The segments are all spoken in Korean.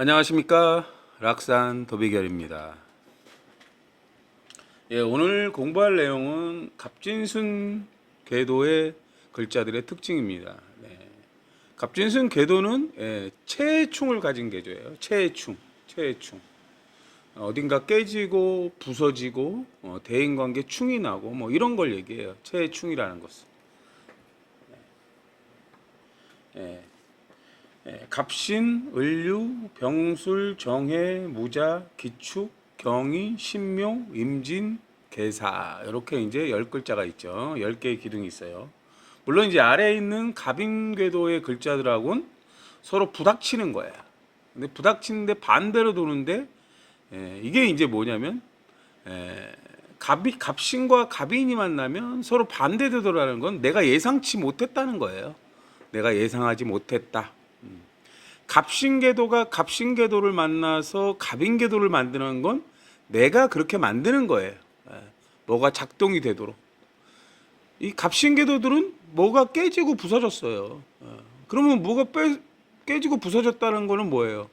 안녕하십니까, 락산 도비결입니다. 오늘 공부할 내용은 갑진순 궤도의 글자들의 특징입니다. 갑진순 궤도는 체충을 가진 궤도예요. 체충. 어딘가 깨지고 부서지고 대인관계 충이 나고 뭐 이런 걸 얘기해요. 체충이라는 것은. 갑신, 을류, 병술, 정해, 무자, 기축, 경이, 신묘, 임진, 계사, 이렇게 이제 10글자가 있죠. 10개의 기둥이 있어요. 물론 이제 아래에 있는 갑인궤도의 글자들하고는 서로 부닥치는 거예요. 근데 부닥치는데 반대로 도는데 이게 이제 뭐냐면 갑신과 갑인이 만나면 서로 반대되더라는 건 내가 예상치 못했다는 거예요. 내가 예상하지 못했다. 갑신궤도가 갑신궤도를 만나서 갑인궤도를 만드는 건 내가 그렇게 만드는 거예요. 뭐가 작동이 되도록. 이 갑신궤도들은 뭐가 깨지고 부서졌어요. 그러면 뭐가 깨지고 부서졌다는 거는 뭐예요?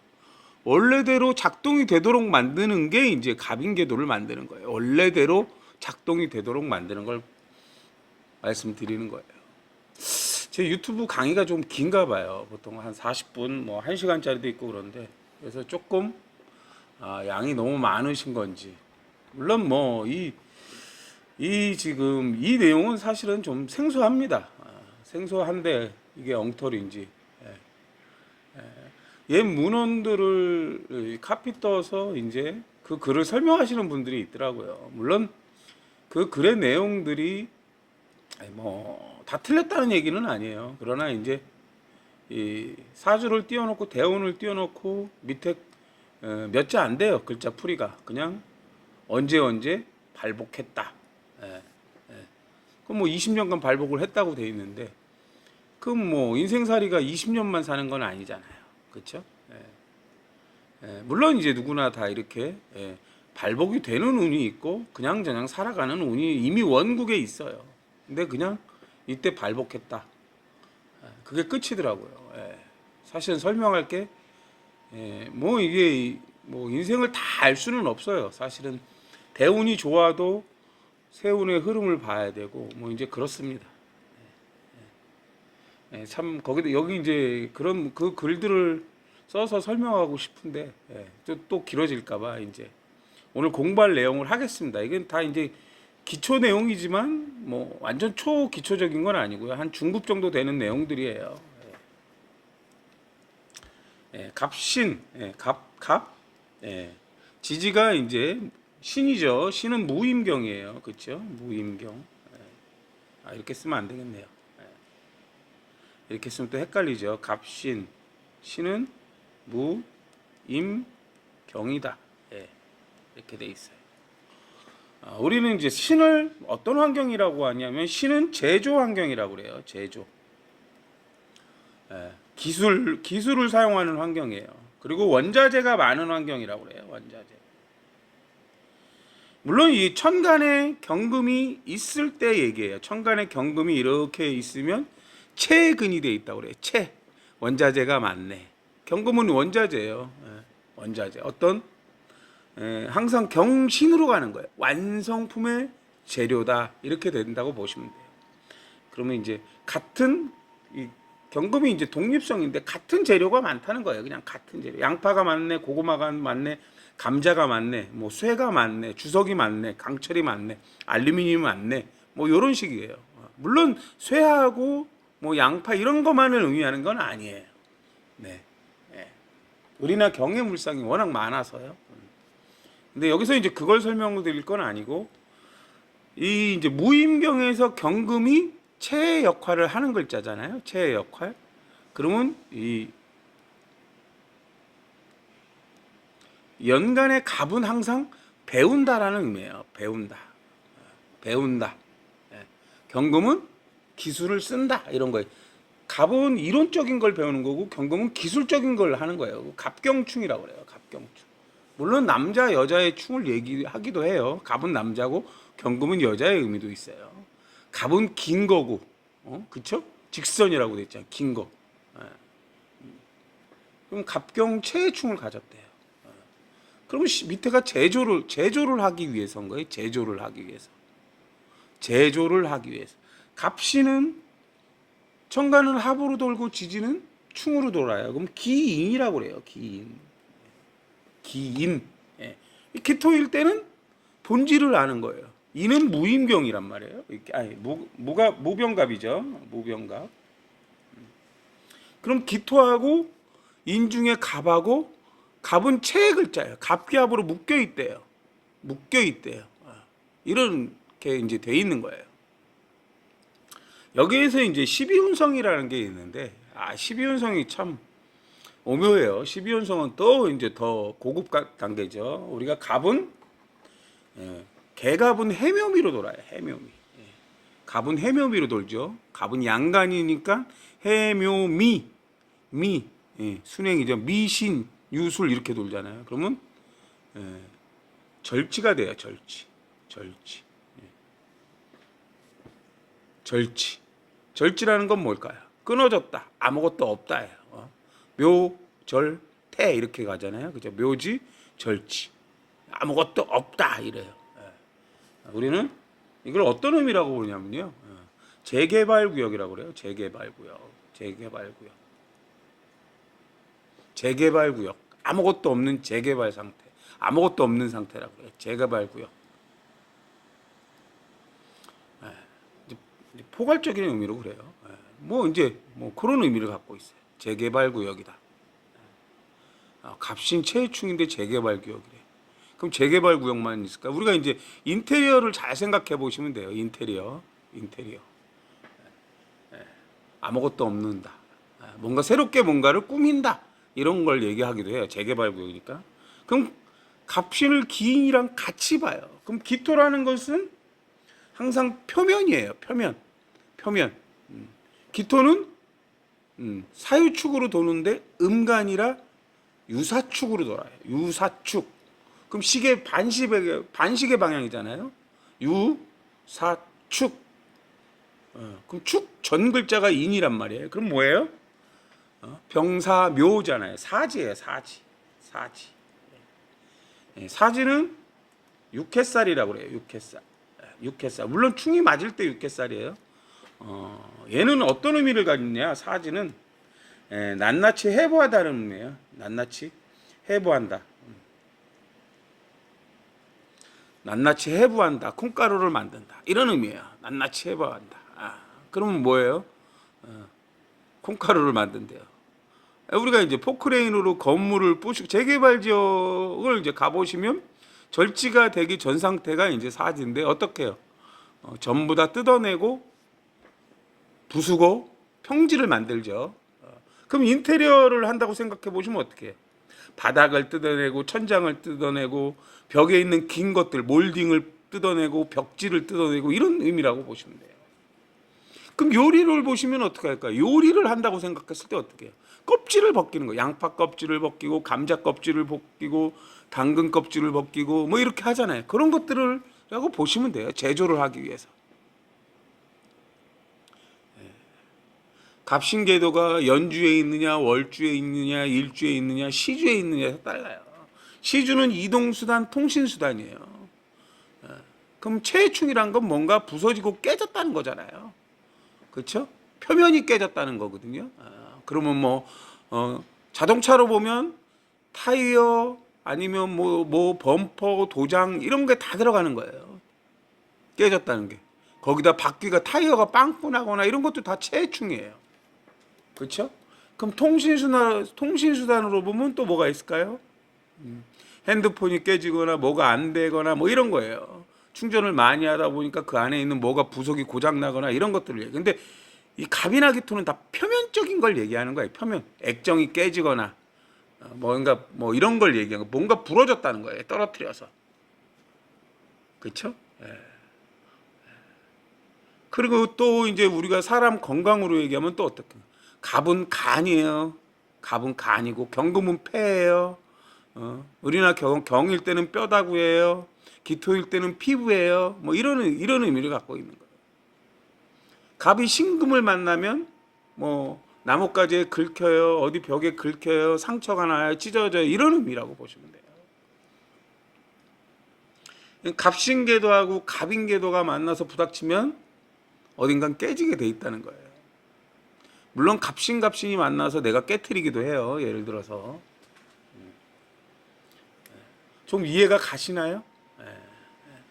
원래대로 작동이 되도록 만드는 게 이제 갑인궤도를 만드는 거예요. 원래대로 작동이 되도록 만드는 걸 말씀드리는 거예요. 제 유튜브 강의가 좀 긴가 봐요. 보통 한 40분, 뭐 1시간짜리도 있고 그런데, 그래서 조금 양이 너무 많으신 건지. 물론 뭐 지금 이 내용은 사실은 좀 생소합니다. 생소한데 이게 엉터리인지. 옛 문헌들을 카피 떠서 이제 그 글을 설명하시는 분들이 있더라고요. 물론 그 글의 내용들이 뭐 다 틀렸다는 얘기는 아니에요. 그러나 이제 이 사주를 띄워놓고 대운을 띄워놓고 밑에 몇 자 안 돼요. 글자 풀이가 그냥 언제 발복했다. 그럼 뭐 20년간 발복을 했다고 돼 있는데, 그럼 뭐 인생살이가 20년만 사는 건 아니잖아요. 그렇죠? 물론 이제 누구나 다 이렇게 발복이 되는 운이 있고 그냥 살아가는 운이 이미 원국에 있어요. 근데 그냥 이때 발복했다. 그게 끝이더라고요. 사실은 설명할 게 뭐 이게 뭐 인생을 다 알 수는 없어요. 사실은 대운이 좋아도 세운의 흐름을 봐야 되고 뭐 이제 그렇습니다. 참 거기도 여기 이제 그런 그 글들을 써서 설명하고 싶은데 또 길어질까봐 이제 오늘 공부할 내용을 하겠습니다. 이건 다 이제 기초 내용이지만 뭐 완전 초기초적인 건 아니고요. 한 중급 정도 되는 내용들이에요. 갑신, 지지가 이제 신이죠. 신은 무임경이에요. 그렇죠? 무임경. 이렇게 쓰면 안 되겠네요. 이렇게 쓰면 또 헷갈리죠. 갑신, 신은 무임경이다. 이렇게 돼 있어요. 우리는 이제 신을 어떤 환경이라고 하냐면 신은 제조 환경이라고 그래요. 제조. 기술을 사용하는 환경이에요. 그리고 원자재가 많은 환경이라고 그래요. 원자재. 물론 이 천간에 경금이 있을 때 얘기해요. 천간에 경금이 이렇게 있으면 체근이 돼 있다고 그래요. 원자재가 많네. 경금은 원자재예요. 원자재. 어떤 항상 경신으로 가는 거예요. 완성품의 재료다. 이렇게 된다고 보시면 돼요. 그러면 이제 같은 경금이 이제 독립성인데 같은 재료가 많다는 거예요. 그냥 같은 재료. 양파가 많네, 고구마가 많네, 감자가 많네, 뭐 쇠가 많네, 주석이 많네, 강철이 많네, 알루미늄이 많네, 뭐 이런 식이에요. 물론 쇠하고 뭐 양파 이런 것만을 의미하는 건 아니에요. 을이나 경의 물상이 워낙 많아서요. 근데 여기서 이제 그걸 설명을 드릴 건 아니고, 이 이제 무임경에서 경금이 체의 역할을 하는 글자잖아요. 체의 역할. 그러면 이 연간의 갑은 항상 배운다라는 의미예요. 배운다. 경금은 기술을 쓴다 이런 거예요. 갑은 이론적인 걸 배우는 거고 경금은 기술적인 걸 하는 거예요. 갑경충이라고 그래요. 갑경충. 물론 남자 여자의 충을 얘기하기도 해요. 갑은 남자고 경금은 여자의 의미도 있어요. 갑은 긴 거고, 그쵸? 직선이라고 돼 있잖아요. 긴 거. 그럼 갑경체충을 가졌대요. 그러면 밑에가 제조를 하기 위해서인 거예요. 제조를 하기 위해서. 제조를 하기 위해서. 갑신은 천간은 합으로 돌고 지지는 충으로 돌아요. 그럼 기인이라고 그래요. 기인. 기인. 예. 기토일 때는 본질을 아는 거예요. 이는 무임경이란 말이에요. 아니, 무병갑이죠. 무병갑. 그럼 기토하고 인 중에 갑하고 갑은 체의 글자예요. 갑기합으로 묶여 있대요. 묶여 있대요. 이렇게 이제 돼 있는 거예요. 여기에서 이제 12운성이라는 게 있는데 12운성이 참 오묘해요. 12운성은 또 이제 더 고급 단계죠. 우리가 갑은 개갑은 해묘미로 돌아요. 해묘미. 갑은 해묘미로 돌죠. 갑은 양간이니까 해묘미 순행이죠. 미신 유술 이렇게 돌잖아요. 그러면 절치가 돼요. 절치. 절치라는 건 뭘까요? 끊어졌다. 아무것도 없다예요. 묘, 절, 태 이렇게 가잖아요. 그죠? 묘지, 절치. 아무것도 없다 이래요. 우리는 이걸 어떤 의미라고 보냐면요. 재개발 구역이라고 그래요. 재개발 구역. 아무것도 없는 재개발 상태. 아무것도 없는 상태라고 해요. 재개발 구역. 포괄적인 의미로 그래요. 이제 그런 의미를 갖고 있어요. 재개발 구역이다. 갑신 체충인데 재개발 구역이래. 그럼 재개발 구역만 있을까? 우리가 이제 인테리어를 잘 생각해 보시면 돼요. 인테리어. 아무것도 없는다. 뭔가 새롭게 뭔가를 꾸민다. 이런 걸 얘기하기도 해요. 재개발 구역이니까. 그럼 갑신을 기인이랑 같이 봐요. 그럼 기토라는 것은 항상 표면이에요. 표면. 기토는 사유축으로 도는데 음간이라 유사축으로 돌아요. 유사축. 그럼 시계 반시계 방향이잖아요. 유사축. 그럼 축 전 글자가 인이란 말이에요. 그럼 뭐예요? 병사묘잖아요. 사지예요. 사지. 사지는 육해살이라고 그래요. 육해살. 물론 충이 맞을 때 육해살이에요. 얘는 어떤 의미를 가지냐? 사지는 낱낱이 해부하다는 의미예요. 낱낱이 해부한다. 낱낱이 해부한다. 콩가루를 만든다. 이런 의미예요. 낱낱이 해부한다. 그러면 뭐예요? 콩가루를 만든대요. 우리가 이제 포크레인으로 건물을 부수고 재개발 지역을 이제 가보시면 절지가 되기 전 상태가 이제 사지인데 어떻게 해요? 전부 다 뜯어내고 부수고 평지를 만들죠. 그럼 인테리어를 한다고 생각해 보시면 어떻게 해요? 바닥을 뜯어내고 천장을 뜯어내고 벽에 있는 긴 것들 몰딩을 뜯어내고 벽지를 뜯어내고 이런 의미라고 보시면 돼요. 그럼 요리를 보시면 어떻게 할까요? 요리를 한다고 생각했을 때 어떻게 해요? 껍질을 벗기는 거예요. 양파 껍질을 벗기고 감자 껍질을 벗기고 당근 껍질을 벗기고 뭐 이렇게 하잖아요. 그런 것들을 라고 보시면 돼요. 제조를 하기 위해서. 갑신궤도가 연주에 있느냐 월주에 있느냐 일주에 있느냐 시주에 있느냐에 달라요. 시주는 이동수단 통신수단이에요. 그럼 체충이란 건 뭔가 부서지고 깨졌다는 거잖아요. 그렇죠? 표면이 깨졌다는 거거든요. 그러면 자동차로 보면 타이어 아니면 범퍼 도장 이런 게 다 들어가는 거예요. 깨졌다는 게. 거기다 바퀴가 타이어가 빵꾸 나거나 이런 것도 다 체충이에요. 그렇죠? 그럼 통신수단으로 보면 또 뭐가 있을까요? 핸드폰이 깨지거나 뭐가 안 되거나 뭐 이런 거예요. 충전을 많이 하다 보니까 그 안에 있는 뭐가 부속이 고장 나거나 이런 것들을 얘기해요. 근데 이 갑이나 기토는 다 표면적인 걸 얘기하는 거예요. 표면. 액정이 깨지거나 뭔가 이런 걸 얘기하는 거예요. 뭔가 부러졌다는 거예요. 떨어뜨려서. 그렇죠? 그리고 또 이제 우리가 사람 건강으로 얘기하면 또 어떻게? 갑은 간이에요. 갑은 간이고 경금은 폐예요. 을이나 경일 때는 뼈다구예요. 기토일 때는 피부예요. 뭐 이런 의미를 갖고 있는 거예요. 갑이 신금을 만나면 나뭇가지에 긁혀요, 어디 벽에 긁혀요, 상처가 나요, 찢어져요, 이런 의미라고 보시면 돼요. 갑신궤도하고 갑인궤도가 만나서 부닥치면 어딘간 깨지게 돼 있다는 거예요. 물론 갑신이 만나서 내가 깨트리기도 해요. 예를 들어서 좀 이해가 가시나요?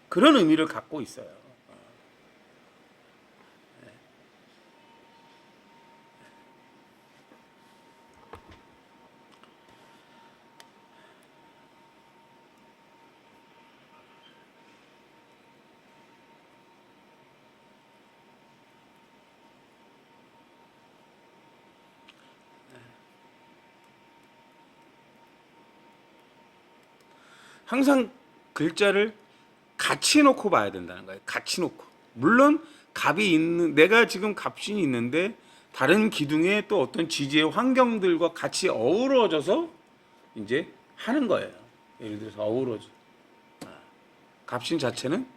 그런 의미를 갖고 있어요. 항상 글자를 같이 놓고 봐야 된다는 거예요. 같이 놓고. 물론 갑이 있는, 내가 지금 갑신이 있는데 다른 기둥에 또 어떤 지지의 환경들과 같이 어우러져서 이제 하는 거예요. 예를 들어서 어우러져. 갑신 자체는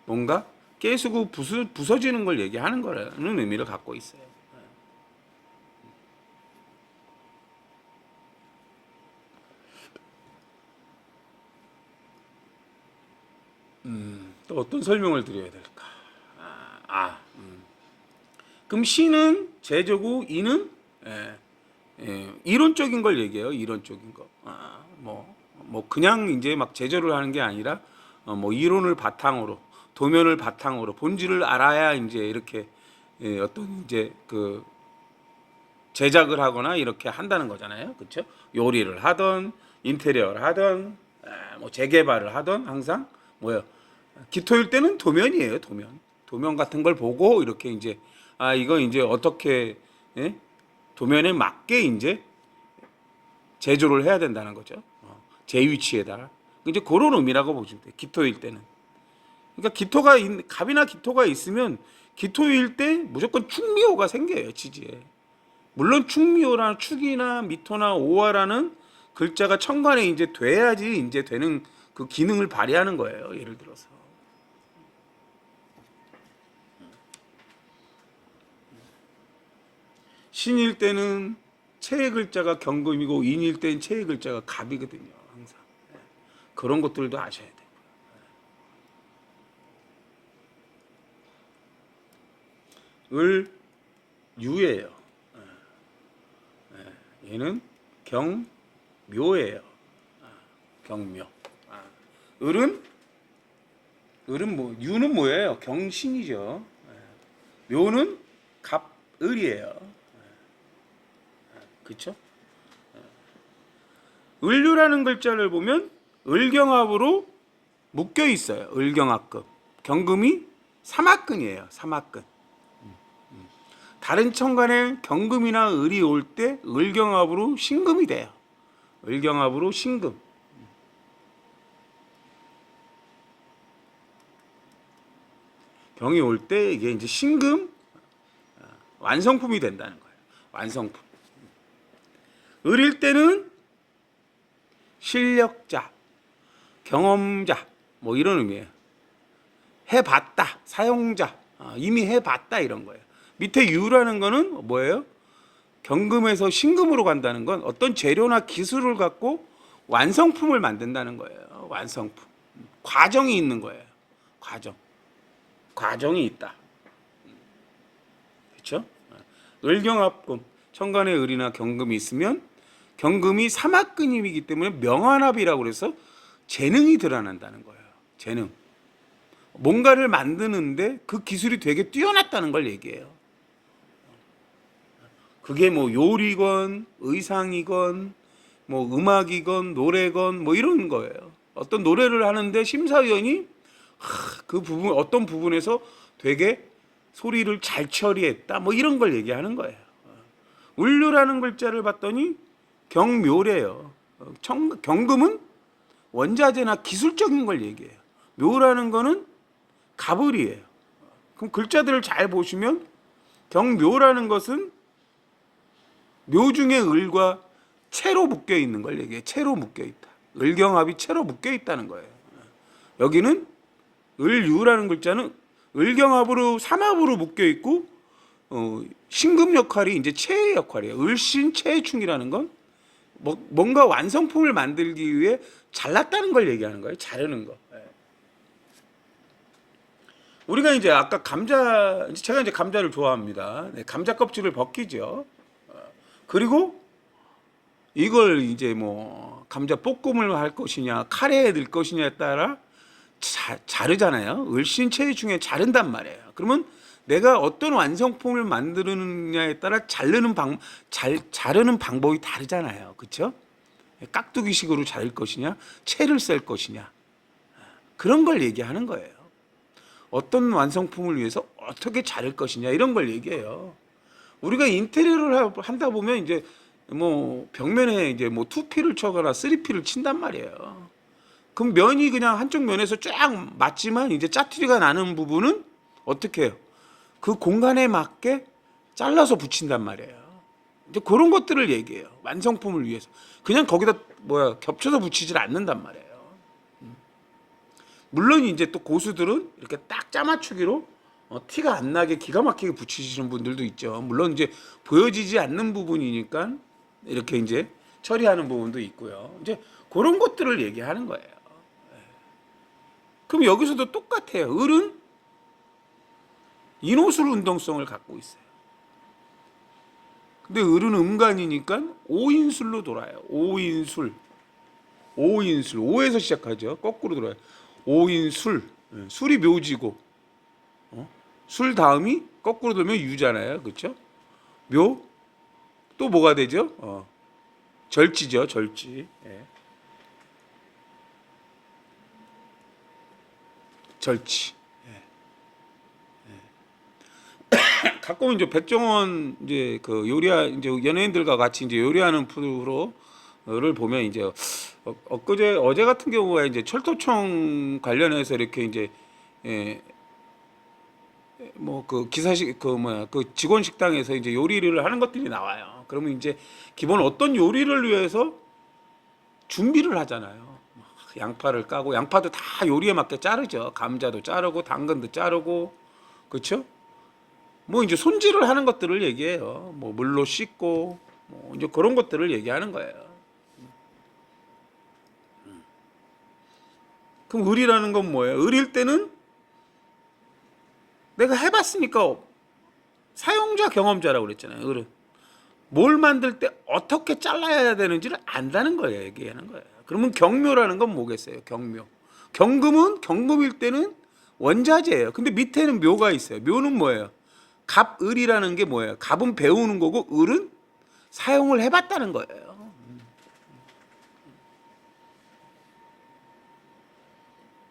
뭔가 깨수고 부서지는 걸 얘기하는 거라는 의미를 갖고 있어요. 또 어떤 설명을 드려야 될까? 그럼 시는 제조고 이는 이론적인 걸 얘기해요. 이론적인 거. 뭐 그냥 이제 막 제조를 하는 게 아니라 뭐 이론을 바탕으로, 도면을 바탕으로 본질을 알아야 이제 이렇게 어떤 이제 그 제작을 하거나 이렇게 한다는 거잖아요. 그렇죠? 요리를 하던 인테리어를 하던 뭐 재개발을 하던 항상 뭐요? 기토일 때는 도면이에요. 도면 같은 걸 보고 이렇게 이제 이거 이제 어떻게 도면에 맞게 이제 제조를 해야 된다는 거죠. 제 위치에다가 이제 그런 의미라고 보시면 돼요. 기토일 때는. 그러니까 갑이나 기토가 있으면 기토일 때 무조건 축미호가 생겨요. 지지에. 물론 축미호나 축이나 미토나 오화라는 글자가 천간에 이제 돼야지 이제 되는 그 기능을 발휘하는 거예요. 예를 들어서. 신일 때는 체의 글자가 경금이고 인일 때는 체의 글자가 갑이거든요. 항상. 그런 것들도 아셔야 돼요. 을, 유예요. 얘는 경묘예요. 경묘. 을은 유는 뭐예요? 경신이죠. 묘는 갑을이에요. 그렇죠? 을류라는 글자를 보면 을경합으로 묶여 있어요. 을경합금. 경금이 삼합근이에요. 삼합근. 다른 천간에 경금이나 을이 올 때 을경합으로 신금이 돼요. 을경합으로 신금. 경이 올 때 이게 이제 신금 완성품이 된다는 거예요. 완성품. 을일 때는 실력자, 경험자 뭐 이런 의미예요. 해봤다, 사용자, 이미 해봤다 이런 거예요. 밑에 유라는 거는 뭐예요? 경금에서 신금으로 간다는 건 어떤 재료나 기술을 갖고 완성품을 만든다는 거예요. 완성품. 과정이 있는 거예요. 과정이 있다. 그렇죠? 을경합금, 천간에 을이나 경금이 있으면 경금이 삼합근임이기 때문에 명한합이라고 그래서 재능이 드러난다는 거예요. 재능. 뭔가를 만드는데 그 기술이 되게 뛰어났다는 걸 얘기해요. 그게 뭐 요리건 의상이건 뭐 음악이건 노래건 뭐 이런 거예요. 어떤 노래를 하는데 심사위원이 그 부분 어떤 부분에서 되게 소리를 잘 처리했다 뭐 이런 걸 얘기하는 거예요. 을류라는 글자를 봤더니 경묘래요. 경금은 원자재나 기술적인 걸 얘기해요. 묘라는 거는 갑을이에요. 그럼 글자들을 잘 보시면 경묘라는 것은 묘 중에 을과 채로 묶여 있는 걸 얘기해요. 채로 묶여 있다. 을경합이 채로 묶여 있다는 거예요. 여기는 을유라는 글자는 을경합으로 삼합으로 묶여 있고 신금 역할이 이제 체의 역할이에요. 을신 체해충이라는 건 뭔가 완성품을 만들기 위해 잘랐다는 걸 얘기하는 거예요. 자르는 거. 예. 우리가 이제 아까 제가 이제 감자를 좋아합니다. 네, 감자 껍질을 벗기죠. 그리고 이걸 이제 뭐 감자 볶음을 할 것이냐 카레에 넣을 것이냐에 따라 자르잖아요. 을신체의 중에 자른단 말이에요. 그러면 내가 어떤 완성품을 만드느냐에 따라 자르는 방법이 다르잖아요. 그렇죠? 깍두기식으로 자를 것이냐 채를 썰 것이냐 그런 걸 얘기하는 거예요. 어떤 완성품을 위해서 어떻게 자를 것이냐 이런 걸 얘기해요. 우리가 인테리어를 한다 보면 이제 뭐 벽면에 이제 뭐 2P를 쳐거나 3P를 친단 말이에요. 그럼 면이 그냥 한쪽 면에서 쫙 맞지만 이제 짜투리가 나는 부분은 어떻게 해요? 그 공간에 맞게 잘라서 붙인단 말이에요. 이제 그런 것들을 얘기해요. 완성품을 위해서. 그냥 거기다 겹쳐서 붙이질 않는단 말이에요. 물론 이제 또 고수들은 이렇게 딱 짜맞추기로 티가 안 나게 기가 막히게 붙이시는 분들도 있죠. 물론 이제 보여지지 않는 부분이니까 이렇게 이제 처리하는 부분도 있고요. 이제 그런 것들을 얘기하는 거예요. 그럼 여기서도 똑같아요. 을은 인호술 운동성을 갖고 있어요. 근데 을은 음간이니까 오인술로 돌아요. 오인술. 오에서 시작하죠. 거꾸로 돌아요. 오인술. 술이 묘지고 술 다음이 거꾸로 돌면 유잖아요. 그렇죠? 묘. 또 뭐가 되죠? 절지죠. 절지. 예. 절지. 가끔 이제 백종원 이제 그 이제 연예인들과 같이 이제 요리하는 프로를 보면 이제 어제 같은 경우에 이제 철도청 관련해서 이렇게 이제 뭐 그 기사식 그 직원 식당에서 이제 요리를 하는 것들이 나와요. 그러면 이제 기본 어떤 요리를 위해서 준비를 하잖아요. 양파를 까고 양파도 다 요리에 맞게 자르죠. 감자도 자르고 당근도 자르고 그렇죠? 뭐 이제 손질을 하는 것들을 얘기해요. 뭐 물로 씻고 뭐 이제 그런 것들을 얘기하는 거예요. 그럼 을이라는 건 뭐예요? 을일 때는 내가 해봤으니까 사용자 경험자라고 그랬잖아요. 을은 뭘 만들 때 어떻게 잘라야 되는지를 안다는 거예요. 얘기하는 거예요. 그러면 경묘라는 건 뭐겠어요? 경묘. 경금일 때는 원자재예요. 근데 밑에는 묘가 있어요. 묘는 뭐예요? 갑을이라는 게 뭐예요? 갑은 배우는 거고 을은 사용을 해봤다는 거예요.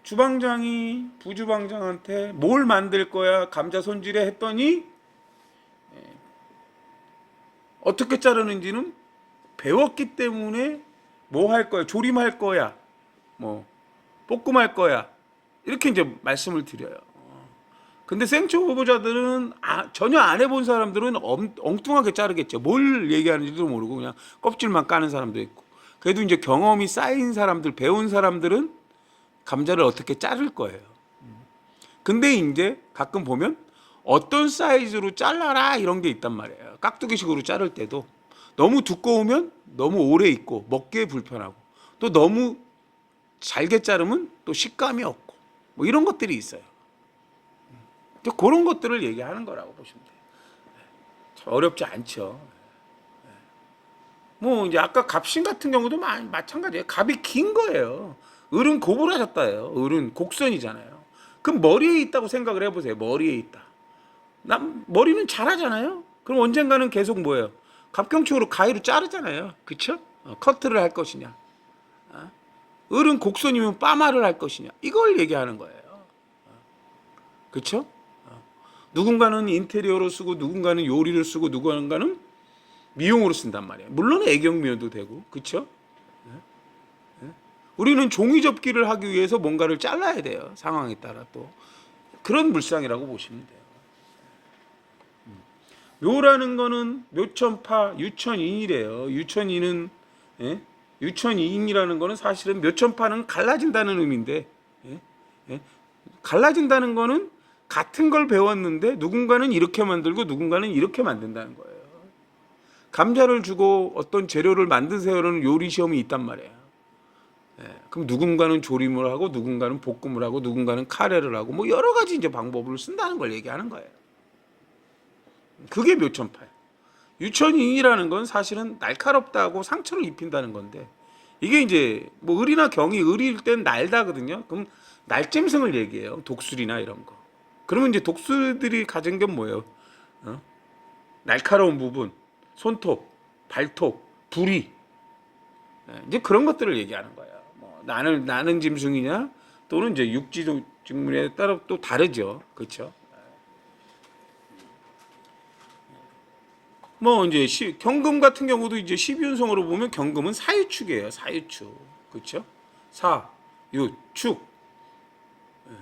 주방장이 부주방장한테 뭘 만들 거야? 감자 손질해 했더니 어떻게 자르는지는 배웠기 때문에 뭐 할 거야? 조림할 거야? 뭐 볶음할 거야? 이렇게 이제 말씀을 드려요. 근데 생초 후보자들은 전혀 안 해본 사람들은 엉뚱하게 자르겠죠. 뭘 얘기하는지도 모르고 그냥 껍질만 까는 사람도 있고. 그래도 이제 경험이 쌓인 사람들, 배운 사람들은 감자를 어떻게 자를 거예요. 근데 이제 가끔 보면 어떤 사이즈로 잘라라 이런 게 있단 말이에요. 깍두기식으로 자를 때도 너무 두꺼우면 너무 오래 있고 먹기에 불편하고 또 너무 잘게 자르면 또 식감이 없고 뭐 이런 것들이 있어요. 그런 것들을 얘기하는 거라고 보시면 돼요. 참 어렵지 않죠. 뭐 이제 아까 갑신 같은 경우도 마찬가지예요. 갑이 긴 거예요. 을은 고부라졌다예요. 을은 곡선이잖아요. 그럼 머리에 있다고 생각을 해보세요. 머리에 있다. 머리는 잘하잖아요. 그럼 언젠가는 계속 뭐예요? 갑경축으로 가위로 자르잖아요. 그렇죠? 커트를 할 것이냐. 을은 곡선이면 빠마를 할 것이냐. 이걸 얘기하는 거예요. 그렇죠? 누군가는 인테리어로 쓰고 누군가는 요리를 쓰고 누군가는 미용으로 쓴단 말이에요. 물론 애경미용도 되고 그렇죠? 우리는 종이 접기를 하기 위해서 뭔가를 잘라야 돼요. 상황에 따라 또 그런 물상이라고 보시면 돼요. 묘라는 거는 묘천파 유천인이래요. 유천인은 유천인이라는 거는 사실은 묘천파는 갈라진다는 의미인데 갈라진다는 거는 같은 걸 배웠는데 누군가는 이렇게 만들고 누군가는 이렇게 만든다는 거예요. 감자를 주고 어떤 재료를 만드세요라는 요리 시험이 있단 말이에요. 그럼 누군가는 조림을 하고 누군가는 볶음을 하고 누군가는 카레를 하고 뭐 여러 가지 이제 방법을 쓴다는 걸 얘기하는 거예요. 그게 묘천파예요. 유천인이라는 건 사실은 날카롭다고 상처를 입힌다는 건데 이게 이제 뭐 을이나 경이 을일 땐 날다거든요. 그럼 날짐승을 얘기해요. 독수리나 이런 거. 그러면 이제 독수들이 가진 게 뭐예요? 날카로운 부분, 손톱, 발톱, 부리. 이제 그런 것들을 얘기하는 거예요. 뭐 나는 짐승이냐 또는 이제 육지 직물에 따라 또 다르죠. 그렇죠? 뭐 이제 경금 같은 경우도 이제 12운성으로 보면 경금은 사유축이에요. 사유축. 그렇죠? 사, 유, 축.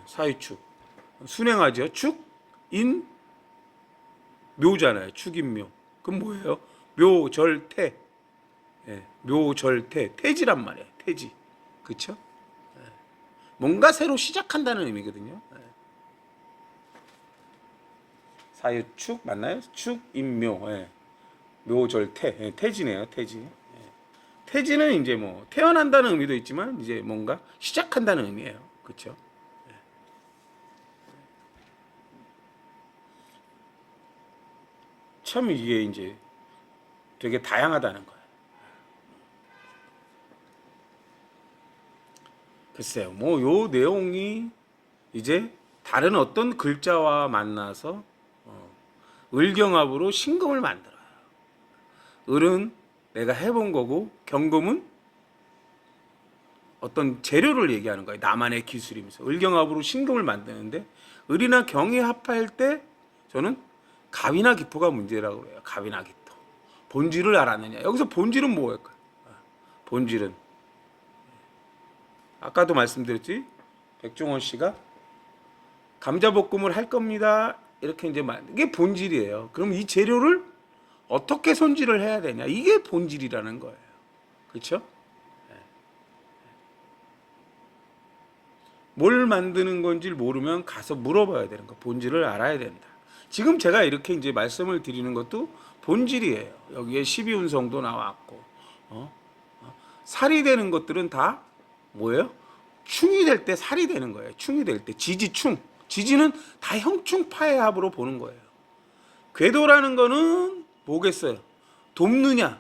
사유축. 순행하죠. 축, 인, 묘잖아요. 축인묘. 그럼 뭐예요? 묘절태. 묘절태. 태지란 말이에요. 태지. 그렇죠? 뭔가 새로 시작한다는 의미거든요. 사유축 맞나요? 축, 인묘. 묘절태. 태지네요. 태지. 태지는 이제 뭐 태어난다는 의미도 있지만 이제 뭔가 시작한다는 의미예요. 그렇죠? 참 이게 이제 되게 다양하다는 거예요. 글쎄요, 뭐 요 내용이 이제 다른 어떤 글자와 만나서 을경합으로 신금을 만들어요. 을은 내가 해본 거고 경금은 어떤 재료를 얘기하는 거예요. 나만의 기술이면서 을경합으로 신금을 만드는데 을이나 경이 합할 때 저는 갑이나 기토가 문제라고 그래요. 갑이나 기토. 본질을 알았느냐. 여기서 본질은 뭐일까요? 본질은 아까도 말씀드렸지. 백종원 씨가 감자볶음을 할 겁니다. 이렇게 이제 이게 본질이에요. 그럼 이 재료를 어떻게 손질을 해야 되냐. 이게 본질이라는 거예요. 그렇죠? 뭘 만드는 건지 모르면 가서 물어봐야 되는 거. 본질을 알아야 된다. 지금 제가 이렇게 이제 말씀을 드리는 것도 본질이에요. 여기에 12운성도 나왔고, 살이 되는 것들은 다 뭐예요? 충이 될 때 살이 되는 거예요. 충이 될 때. 지지충. 지지는 다 형충파의 합으로 보는 거예요. 궤도라는 거는 뭐겠어요? 돕느냐,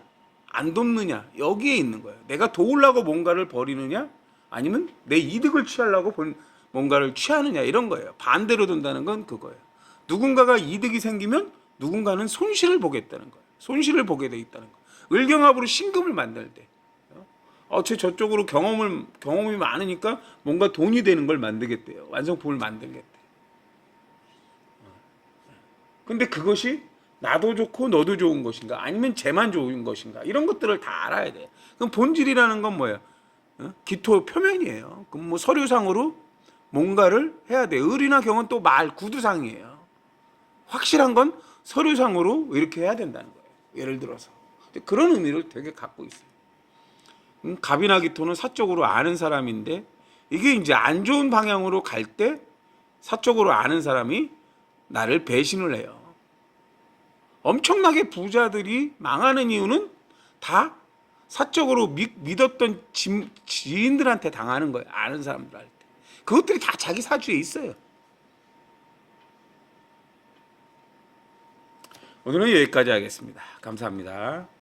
안 돕느냐, 여기에 있는 거예요. 내가 도우려고 뭔가를 버리느냐, 아니면 내 이득을 취하려고 뭔가를 취하느냐, 이런 거예요. 반대로 돈다는 건 그거예요. 누군가가 이득이 생기면 누군가는 손실을 보겠다는 거예요. 손실을 보게 돼 있다는 거예요. 을경합으로 신금을 만들 때. 저쪽으로 경험이 많으니까 뭔가 돈이 되는 걸 만들겠대요. 완성품을 만들겠대요. 근데 그것이 나도 좋고 너도 좋은 것인가 아니면 쟤만 좋은 것인가 이런 것들을 다 알아야 돼요. 그럼 본질이라는 건 뭐예요? 기토 표면이에요. 그럼 뭐 서류상으로 뭔가를 해야 돼요. 을이나 경은 또 말 구두상이에요. 확실한 건 서류상으로 이렇게 해야 된다는 거예요. 예를 들어서 그런 의미를 되게 갖고 있어요. 갑이나 기토는 사적으로 아는 사람인데 이게 이제 안 좋은 방향으로 갈 때 사적으로 아는 사람이 나를 배신을 해요. 엄청나게 부자들이 망하는 이유는 다 사적으로 믿었던 지인들한테 당하는 거예요. 아는 사람들한테. 그것들이 다 자기 사주에 있어요. 오늘은 여기까지 하겠습니다. 감사합니다.